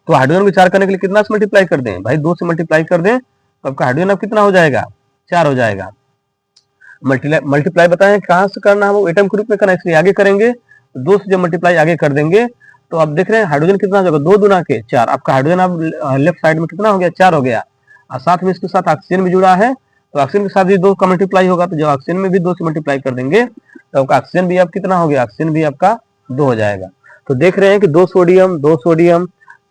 तो हाइड्रोजन को 4 करने के लिए कितना से मल्टीप्लाई कर दें भाई, 2 से मल्टीप्लाई कर दें, तो आपका हाइड्रोजन अब कितना हो जाएगा, 4 हो जाएगा। मल्टीप्लाई बताएं कहाँ से करना है, वो एटम के रूप में करना है, इसलिए आगे करेंगे, 2 से जब मल्टीप्लाई आगे कर देंगे तो आप देख रहे हैं हाइड्रोजन कितना हो जाएगा, 2 दूना के 4, आपका हाइड्रोजन अब लेफ्ट साइड में कितना हो गया, 4 हो गया, और साथ में इसके साथ ऑक्सीजन भी जुड़ा है, तो ऑक्सीजन के साथ भी 2 का मल्टीप्लाई होगा, तो जब ऑक्सीजन में भी 2 से मल्टीप्लाई कर देंगे तो आपका ऑक्सीजन भी अब कितना हो गया, ऑक्सीजन भी आपका 2 हो जाएगा। तो देख रहे हैं कि 2 सोडियम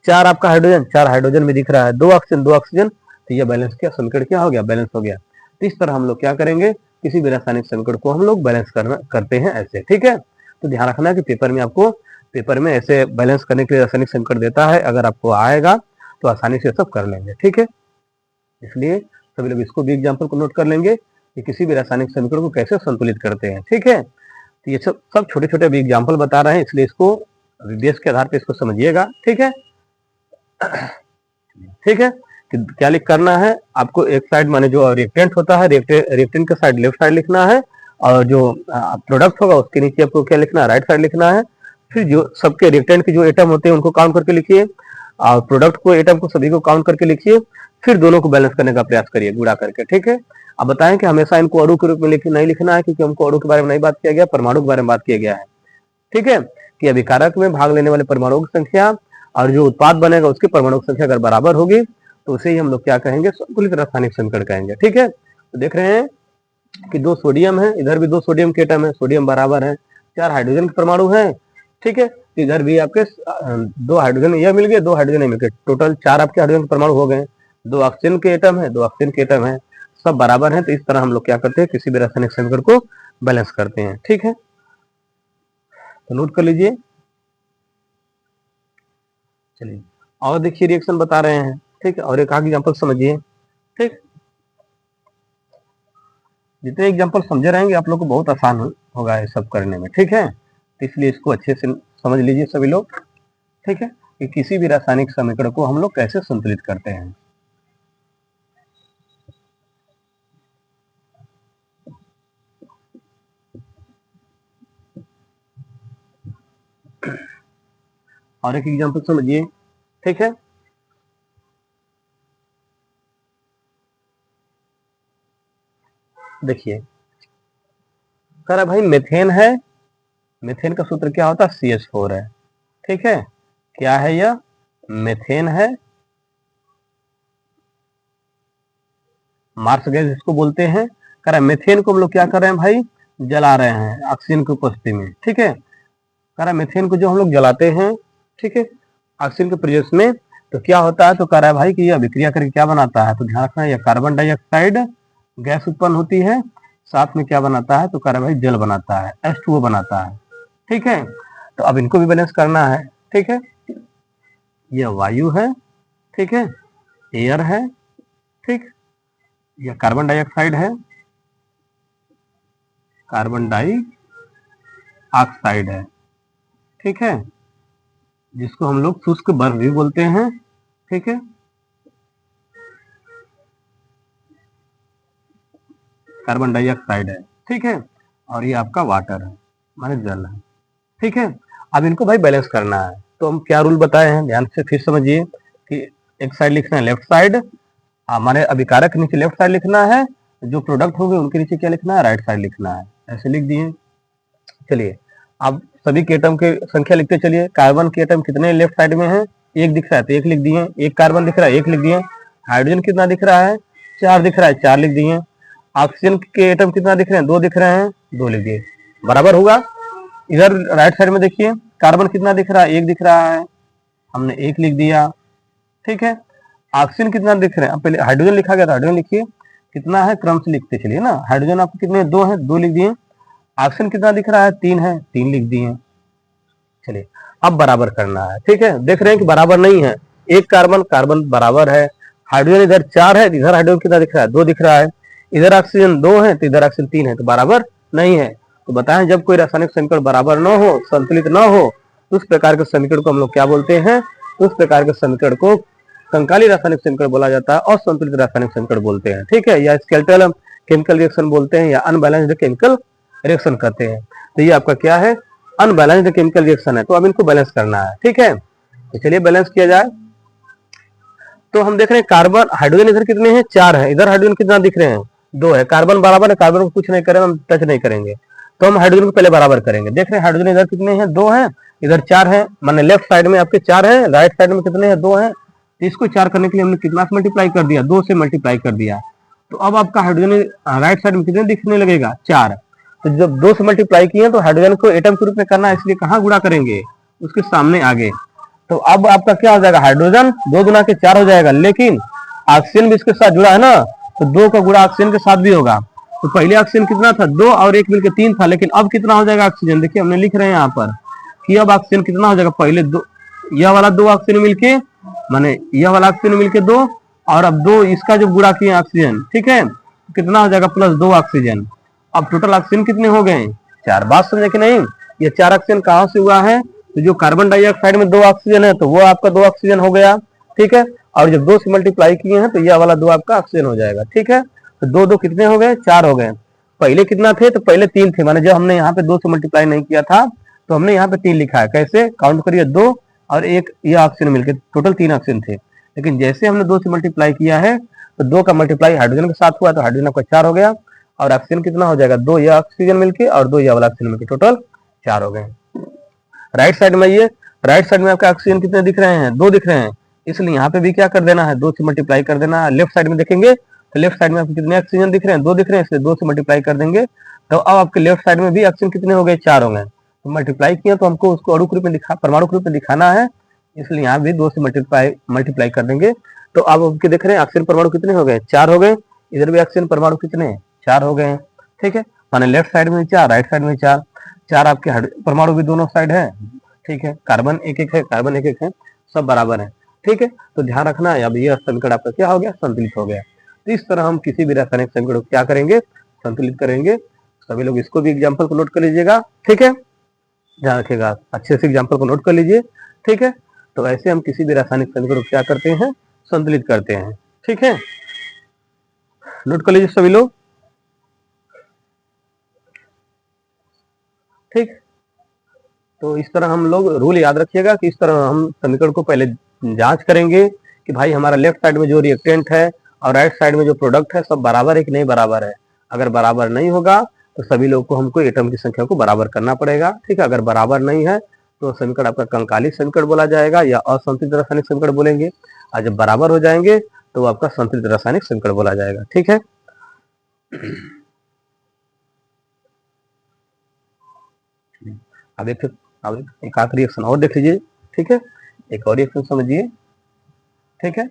4 आपका हाइड्रोजन, 4 हाइड्रोजन में दिख रहा है, 2 ऑक्सीजन, तो यह बैलेंस क्या समीकरण क्या हो गया, बैलेंस हो गया। तो इस तरह हम लोग क्या करेंगे, किसी भी रासायनिक समीकरण को हम लोग बैलेंस करते हैं ऐसे। ठीक है, तो ध्यान रखना है कि पेपर में ऐसे बैलेंस करने के लिए रासायनिक समीकरण देता है, अगर आपको आएगा तो आसानी से सब कर लेंगे। ठीक है, इसलिए सभी लोग इसको भी एग्जाम्पल को नोट कर लेंगे कि किसी भी रासायनिक समीकरण को कैसे संतुलित करते हैं। ठीक है, तो ये सब छोटे छोटे अभी एग्जाम्पल बता रहे हैं, इसलिए इसको विदेश के आधार पर इसको समझिएगा। ठीक है, ठीक है, कि क्या लिख करना है आपको, एक साइड माने जो रिएक्टेंट होता है, रिएक्टेंट के साइड लेफ्ट साइड लिखना है, और जो प्रोडक्ट होगा उसके नीचे आपको क्या लिखना है, राइट साइड लिखना है। फिर जो सबके रिएक्टेंट के जो एटम होते हैं उनको काउंट करके लिखिए, और प्रोडक्ट को एटम को सभी को काउंट करके लिखिए, फिर दोनों को बैलेंस करने का प्रयास करिए गुणा करके। ठीक है, अब बताएं कि हमेशा इनको अणु के रूप में नहीं लिखना है, क्योंकि हमको अणु के बारे में नहीं बात किया गया, परमाणु के बारे में बात किया गया है। ठीक है, कि अभिकारक में भाग लेने वाले परमाणुओं की संख्या और जो उत्पाद बनेगा उसकी परमाणु की संख्या अगर बराबर होगी तो उसे ही हम लोग क्या कहेंगे, संतुलित रासायनिक समीकरण कहेंगे। ठीक है, तो देख रहे हैं कि 2 सोडियम है, इधर भी 2 सोडियम के एटम है, सोडियम बराबर है, 4 हाइड्रोजन के परमाणु हैं। ठीक है, इधर भी आपके 2 हाइड्रोजन यह मिल गए, 2 हाइड्रोजन मिल गए, टोटल 4 आपके हाइड्रोजन के परमाणु हो गए, 2 ऑक्सीजन के एटम है, 2 ऑक्सीजन के एटम है, सब बराबर है। तो इस तरह हम लोग क्या करते हैं, किसी भी रासायनिक समीकरण को बैलेंस करते हैं। ठीक है, तो नोट कर लीजिए। चलिए और देखिए रिएक्शन बता रहे हैं। ठीक है, और एक आगे एग्जांपल समझिए। ठीक, जितने एग्जांपल समझे रहेंगे आप लोग को बहुत आसान होगा ये सब करने में। ठीक है, तो इसलिए इसको अच्छे से समझ लीजिए सभी लोग। ठीक है, कि किसी भी रासायनिक समीकरण को हम लोग कैसे संतुलित करते हैं। और एक एग्जांपल समझिए। ठीक है, देखिए कह रहा भाई मेथेन है, मेथेन का सूत्र क्या होता है, CH4 है। ठीक है, क्या है यह, मेथेन है, मार्स गैस इसको बोलते हैं। कह रहा है मेथेन को हम लोग क्या कर रहे हैं भाई, जला रहे हैं ऑक्सीजन की उपस्थिति में। ठीक है, कह रहा है मेथेन को जो हम लोग जलाते हैं, ठीक है, ऑक्सीजन के प्रेजेंस में, तो क्या होता है, तो कह रहा है भाई कि यह अभिक्रिया करके क्या बनाता है, तो ध्यान रखना यह कार्बन डाइऑक्साइड गैस उत्पन्न होती है, साथ में क्या बनाता है, तो कह रहा है भाई जल बनाता है, H2O बनाता है। ठीक है, तो अब इनको भी बैलेंस करना है। ठीक है, यह वायु है, ठीक है, एयर है, ठीक, यह कार्बन डाइऑक्साइड है, कार्बन डाइऑक्साइड है, ठीक है, जिसको हम लोग शुष्क बर्फ भी बोलते हैं, ठीक है, कार्बन डाइऑक्साइड है, ठीक है, और ये आपका वाटर है, माने जल है, ठीक है। अब इनको भाई बैलेंस करना है, तो हम क्या रूल बताए हैं, ध्यान से फिर समझिए कि एक साइड लिखना है लेफ्ट साइड, हमारे अभिकारक के नीचे लेफ्ट साइड लिखना है, जो प्रोडक्ट होंगे उनके नीचे क्या लिखना है, राइट साइड लिखना है, ऐसे लिख दिए। चलिए अब सभी के एटम की संख्या लिखते चलिए। कार्बन के एटम कितने लेफ्ट साइड में है, एक दिख रहा है तो एक लिख दिए, एक कार्बन दिख रहा है एक लिख दिए, हाइड्रोजन कितना दिख रहा है, चार दिख रहा है चार लिख दिए, ऑक्सीजन के एटम कितना दिख रहे हैं, दो दिख रहे हैं दो लिख दिए, बराबर होगा। इधर राइट साइड में देखिए कार्बन कितना दिख रहा है, एक दिख रहा है, हमने एक लिख दिया, ठीक है। ऑक्सीजन कितना दिख रहे हैं, अब पहले हाइड्रोजन लिखा गया था, हाइड्रोजन लिखिए कितना है, क्रम से लिखते चलिए ना। हाइड्रोजन आपको कितने, दो है, दो लिख दिए। ऑक्सीजन कितना दिख रहा है, तीन है, तीन लिख दिए। चलिए अब बराबर करना है, ठीक है। देख रहे हैं कि बराबर नहीं है, एक कार्बन कार्बन बराबर है, हाइड्रोजन इधर चार है, इधर हाइड्रोजन कितना दिख रहा है, दो दिख रहा है, इधर ऑक्सीजन दो है तो इधर ऑक्सीजन तीन है, तो बराबर नहीं है। तो बताएं जब कोई रासायनिक समीकरण बराबर न हो, संतुलित न हो, तो उस प्रकार के समीकरण को हम लोग क्या बोलते हैं, उस प्रकार के समीकरण को कंकाली रासायनिक समीकरण बोला जाता है, और संतुलित रासायनिक समीकरण बोलते हैं, ठीक है, या स्केलेटल केमिकल रिएक्शन बोलते हैं, या अनबैलेंस्ड केमिकल रिएक्शन कहते हैं। तो ये आपका क्या है, अनबैलेंस्ड केमिकल रिएक्शन है, तो अब इनको बैलेंस करना है, ठीक है। तो चलिए बैलेंस किया जाए। तो हम देख रहे हैं कार्बन हाइड्रोजन इधर कितने हैं, चार है, इधर हाइड्रोजन कितना दिख रहे हैं, दो है, कार्बन बराबर है, कार्बन को कुछ नहीं करेंगे, हम टच नहीं करेंगे, तो हम हाइड्रोजन को पहले बराबर करेंगे। देख रहे हैं हाइड्रोजन इधर कितने हैं, दो हैं, इधर चार है, माने लेफ्ट साइड में आपके चार है, राइट साइड में कितने हैं, दो है, तो इसको चार करने के लिए हमने कितना से मल्टीप्लाई कर दिया, दो से मल्टीप्लाई कर दिया। तो अब आपका हाइड्रोजन राइट साइड में कितने दिखने लगेगा, चार। तो जब दो से मल्टीप्लाई किए तो हाइड्रोजन को एटम के रूप में करना है, इसलिए कहाँ गुणा करेंगे, उसके सामने आगे। तो अब आपका क्या हो जाएगा, हाइड्रोजन दो गुना के चार हो जाएगा, लेकिन ऑक्सीजन भी इसके साथ जुड़ा है ना, तो दो का गुणा ऑक्सीजन के साथ भी होगा। तो पहले ऑक्सीजन कितना था, दो, और एक मिलकर तीन था, लेकिन अब कितना हो जाएगा ऑक्सीजन, देखिए हमने लिख रहे हैं यहाँ पर कि अब ऑक्सीजन कितना हो जाएगा, पहले दो, यह वाला दो ऑक्सीजन मिलके, माने यह वाला ऑक्सीजन मिलके दो, और अब दो इसका जो गुणा किए ऑक्सीजन, ठीक है, कितना हो जाएगा, प्लस दो ऑक्सीजन। अब टोटल ऑक्सीजन कितने हो गए, चार। बात समझे कि नहीं, ये चार ऑक्सीजन कहाँ से हुआ है, तो जो कार्बन डाइऑक्साइड में दो ऑक्सीजन है तो वो आपका दो ऑक्सीजन हो गया, ठीक है, और जब दो से मल्टीप्लाई किए हैं तो यह वाला दो आपका ऑक्सीजन हो जाएगा, ठीक है। तो दो दो कितने हो गए, चार हो गए। पहले कितना थे, तो पहले तीन थे, माने जब हमने यहाँ पे दो से मल्टीप्लाई नहीं किया था तो हमने यहाँ पे तीन लिखा है, कैसे काउंट करिए, दो और एक ये ऑक्सीजन मिलकर टोटल तीन ऑक्सीजन थे। लेकिन जैसे हमने दो से मल्टीप्लाई किया है तो दो का मल्टीप्लाई हाइड्रोजन के साथ हुआ, तो हाइड्रोजन आपका चार हो गया, और ऑक्सीजन कितना हो जाएगा, दो ये ऑक्सीजन मिलके और दो ये वाला ऑक्सीजन मिलके टोटल चार हो गए। राइट साइड में ये, राइट साइड में आपके ऑक्सीजन कितने दिख रहे हैं, दो दिख रहे हैं, इसलिए यहाँ पे भी क्या कर देना है, दो से मल्टीप्लाई कर देना है। लेफ्ट साइड में देखेंगे तो लेफ्ट साइड में आपको कितने ऑक्सीजन दिख रहे हैं, दो दिख रहे हैं, इसलिए दो से मल्टीप्लाई कर देंगे, तो अब आपके लेफ्ट साइड में भी ऑक्सीजन कितने हो गए, चार हो गए। तो मल्टीप्लाई किया तो हमको उसको अणु रूप में दिखा, परमाणु रूप में दिखाना है, इसलिए यहाँ भी दो से मल्टीप्लाई कर देंगे। तो अब आपके देख रहे हैं ऑक्सीजन परमाणु कितने हो गए, चार हो गए, इधर भी ऑक्सीजन परमाणु कितने, चार हो गए, ठीक है। माने लेफ्ट साइड में चार, राइट साइड में चार, चार आपके परमाणु भी दोनों साइड है, ठीक है, कार्बन एक एक है, कार्बन एक एक है, सब बराबर है, ठीक है। तो ध्यान रखना है, अब यह समीकरण आपका क्या हो गया, संतुलित हो गया। तो इस तरह हम किसी भी रासायनिक समीकरण को क्या करेंगे, संतुलित करेंगे। सभी लोग इसको भी एग्जाम्पल को नोट कर लीजिएगा, ठीक है, ध्यान रखिएगा, अच्छे से एग्जाम्पल को नोट कर लीजिए, ठीक है। तो ऐसे हम किसी भी रासायनिक समीकरण को क्या करते हैं, संतुलित करते हैं, ठीक है, नोट कर लीजिए सभी लोग, ठीक। तो इस तरह हम लोग रूल याद रखिएगा कि इस तरह हम समीकरण को पहले जांच करेंगे कि भाई हमारा लेफ्ट साइड में जो रिएक्टेंट है और राइट साइड में जो प्रोडक्ट है सब बराबर है कि नहीं बराबर है। अगर बराबर नहीं होगा तो सभी लोग को हमको एटम की संख्या को बराबर करना पड़ेगा, ठीक है। अगर बराबर नहीं है तो समीकरण आपका कंकाली समीकरण बोला जाएगा या असंतुलित रासायनिक समीकरण बोलेंगे, और जब बराबर हो जाएंगे तो आपका संतुलित रासायनिक समीकरण बोला जाएगा, ठीक है। अब एक आखिरी रिएक्शन और देख लीजिए, ठीक है, एक और रिएक्शन समझिए, ठीक है।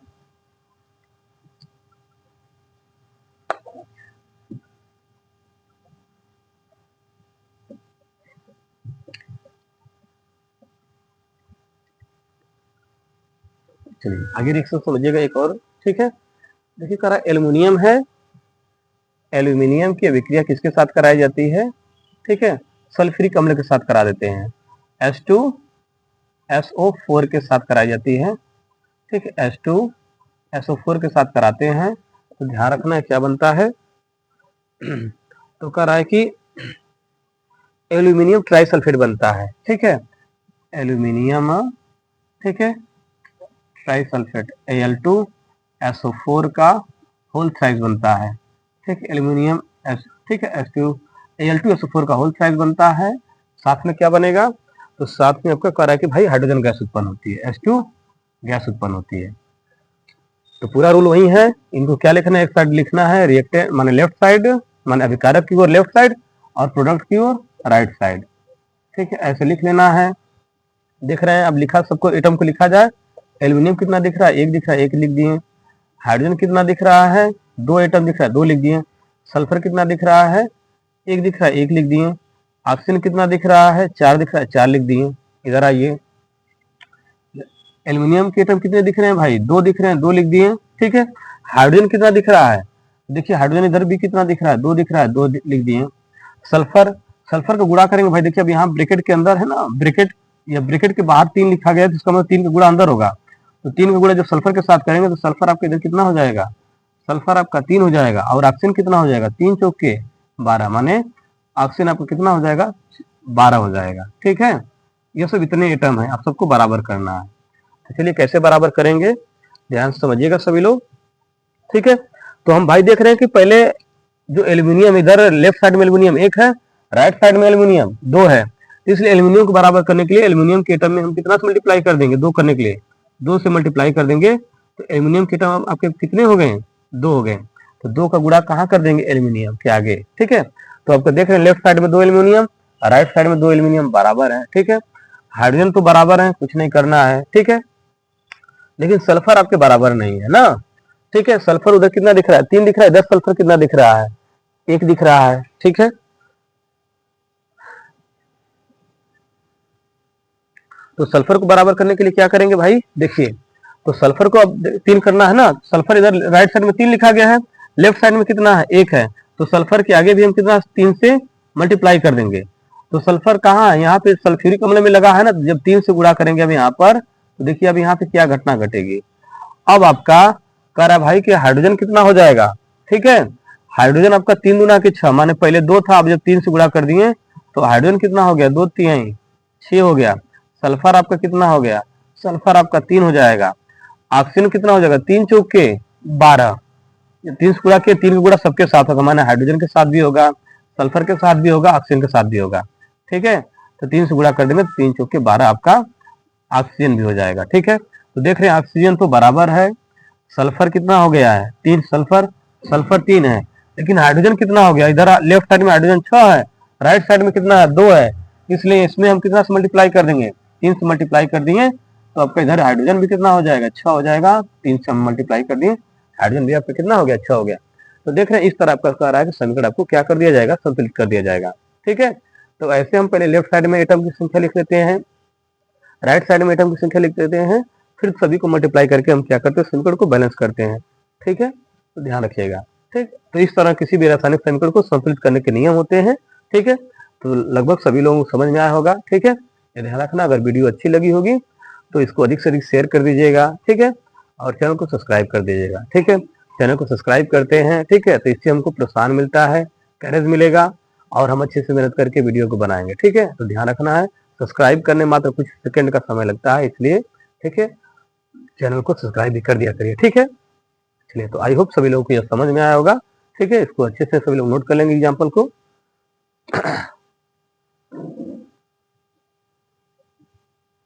चलिए आगे रिएक्शन समझिएगा एक और, ठीक है। देखिए करा एल्युमिनियम है एल्यूमिनियम की अभिक्रिया किसके साथ कराई जाती है, ठीक है, सल्फ्यूरिक अम्ल के साथ करा देते हैं, H2SO4 के साथ कराई जाती है, ठीक है, H2SO4 के साथ कराते हैं। तो ध्यान रखना है क्या बनता है, तो कह रहा है कि एल्यूमिनियम ट्राइसल्फेट बनता है, ठीक है, एल्यूमिनियम, ठीक है, ट्राइसल्फेट Al2SO4 का होल थ्राइस बनता है, ठीक है, एल्यूमिनियम ठीक है, Al2SO4 का होल थ्राइस बनता है। साथ में क्या बनेगा, तो साथ में आपका कह रहा है कि भाई हाइड्रोजन गैस उत्पन्न होती है, H2 गैस उत्पन्न होती है। तो पूरा रूल वही है, इनको क्या लिखना है, एक साइड लिखना है रिएक्टेंट माने लेफ्ट साइड, माने अभिकारक की ओर लेफ्ट साइड और प्रोडक्ट की ओर राइट साइड, ठीक है, ऐसे लिख लेना है। देख रहे हैं अब लिखा सबको, एटम को लिखा जाए, एल्यूमिनियम कितना दिख रहा है, एक दिख रहा है, एक लिख दिए। हाइड्रोजन कितना दिख रहा है, 2 एटम दिख रहा है, 2 लिख दिए। सल्फर कितना दिख रहा है, एक दिख रहा है, एक लिख दिए। ऑक्सीजन कितना दिख रहा है, 4 दिख रहा है, 4 लिख दिए। इधर आइए, एल्यूमिनियम के एटम कितने दिख रहे हैं भाई, 2 दिख रहे हैं, 2 लिख दिए, ठीक है। हाइड्रोजन कितना दिख रहा है, देखिए हाइड्रोजन इधर भी कितना दिख रहा है, 2 दिख रहा है, 2 लिख दिए। सल्फर, सल्फर को गुणा करेंगे भाई, देखिए अब यहाँ ब्रैकेट के अंदर है ना, ब्रैकेट या ब्रैकेट के बाहर 3 लिखा गया है, तो इसका मतलब 3 का गुणा अंदर होगा, तो 3 का गुणा जब सल्फर के साथ करेंगे तो सल्फर आपका इधर कितना हो जाएगा, सल्फर आपका 3 हो जाएगा। और ऑक्सीजन कितना हो जाएगा, 3 चौके 12, माने ऑक्सीजन आपका कितना हो जाएगा, 12 हो जाएगा, ठीक है। ये सब इतने एटम है, आप सबको बराबर करना है। तो चलिए कैसे बराबर करेंगे, ध्यान से समझिएगा सभी लोग, ठीक है। तो हम भाई देख रहे हैं कि पहले जो एल्यूमिनियम, इधर लेफ्ट साइड में एल्यूमिनियम 1 है, राइट साइड में एल्यूमिनियम 2 है, तो इसलिए एल्यूमिनियम को बराबर करने के लिए एल्यूमिनियम के एटम में हम कितना से मल्टीप्लाई कर देंगे, 2 करने के लिए 2 से मल्टीप्लाई कर देंगे, तो एल्यूमिनियम के एटम आपके कितने हो गए, 2 हो गए। तो 2 का गुणा कहाँ कर देंगे, एल्यूमिनियम के आगे, ठीक है। तो आपको देख रहे हैं लेफ्ट साइड में 2 एल्यूमिनियम, राइट साइड में 2 एल्यूमिनियम बराबर है, ठीक है। हाइड्रोजन तो बराबर है, कुछ नहीं करना है, ठीक है। लेकिन सल्फर आपके बराबर नहीं है ना, ठीक है। सल्फर उधर कितना दिख रहा है, 3 दिख रहा है, इधर सल्फर कितना दिख रहा है, 1 दिख रहा है, ठीक है। तो सल्फर को बराबर करने के लिए क्या करेंगे भाई, देखिए, तो सल्फर को अब 3 करना है ना, सल्फर इधर राइट साइड में 3 लिखा गया है, लेफ्ट साइड में कितना है, 1 है, तो सल्फर के आगे भी हम कितना 3 से मल्टीप्लाई कर देंगे। तो सल्फर कहाँ है, यहाँ पे सल्फ्यूरिक अम्ल में लगा है ना, जब 3 से गुणा करेंगे अब यहाँ पर, तो देखिए अब यहाँ पे क्या घटना घटेगी। अब आपका कह रहा है भाई कि हाइड्रोजन कितना हो जाएगा, ठीक है। हाइड्रोजन आपका 3 दूना के 6, माने पहले 2 था, अब जब 3 से गुणा कर दिए तो हाइड्रोजन कितना हो गया, 2 3 6 हो गया। सल्फर आपका कितना हो गया, सल्फर आपका 3 हो जाएगा। ऑक्सीजन कितना हो जाएगा, 3 चौके 12, 3 से गुणा किया, 3 का गुणा सबके साथ होगा, माने हाइड्रोजन के साथ भी होगा, सल्फर के साथ भी होगा, ऑक्सीजन के साथ भी होगा, ठीक है। तो 3 से गुणा कर देंगे तो 3 चौके 12 आपका ऑक्सीजन भी हो जाएगा, ठीक है। तो देख रहे हैं ऑक्सीजन तो बराबर है, सल्फर कितना हो गया है, 3, सल्फर सल्फर 3 है, लेकिन हाइड्रोजन कितना हो गया, इधर लेफ्ट साइड में हाइड्रोजन 6 है, राइट साइड में कितना है, 2 है, इसलिए इसमें हम कितना से मल्टीप्लाई कर देंगे, 3 से मल्टीप्लाई कर दिए, तो आपका इधर हाइड्रोजन भी कितना हो जाएगा, 6 हो जाएगा, 3 से हम मल्टीप्लाई कर दिए, हाइड्रोजन भी आपका कितना हो गया, 6 हो गया। तो देख रहे हैं इस तरह आपका कह रहा है कि समीकरण आपको क्या कर दिया जाएगा, संतुलित कर दिया जाएगा, ठीक है। तो ऐसे हम पहले लेफ्ट साइड में एटम की संख्या लिख लेते हैं, राइट साइड में एटम की संख्या लिख देते हैं, फिर सभी को मल्टीप्लाई करके हम क्या करते हैं, समीकरण को बैलेंस करते हैं, ठीक है। तो ध्यान रखिएगा, ठीक। तो इस तरह किसी भी रासायनिक समीकरण को संतुलित करने के नियम होते हैं, ठीक है। तो लगभग सभी लोगों को समझ में आया होगा, ठीक है। ये ध्यान रखना, अगर वीडियो अच्छी लगी होगी तो इसको अधिक से अधिक शेयर कर दीजिएगा, ठीक है, और चैनल को सब्सक्राइब कर दीजिएगा, ठीक है। चैनल को सब्सक्राइब करते हैं, ठीक है, तो इससे हमको प्रोत्साहन मिलता है, करेज मिलेगा, और हम अच्छे से मेहनत करके वीडियो को बनाएंगे, ठीक है। तो ध्यान रखना है, सब्सक्राइब करने मात्र कुछ सेकंड का समय लगता है, इसलिए ठीक है, चैनल को सब्सक्राइब भी कर दिया करिए, ठीक है। चलिए, तो आई होप सभी लोगों को यह समझ में आया होगा, ठीक है। इसको अच्छे से सभी लोग नोट कर लेंगे एग्जाम्पल को।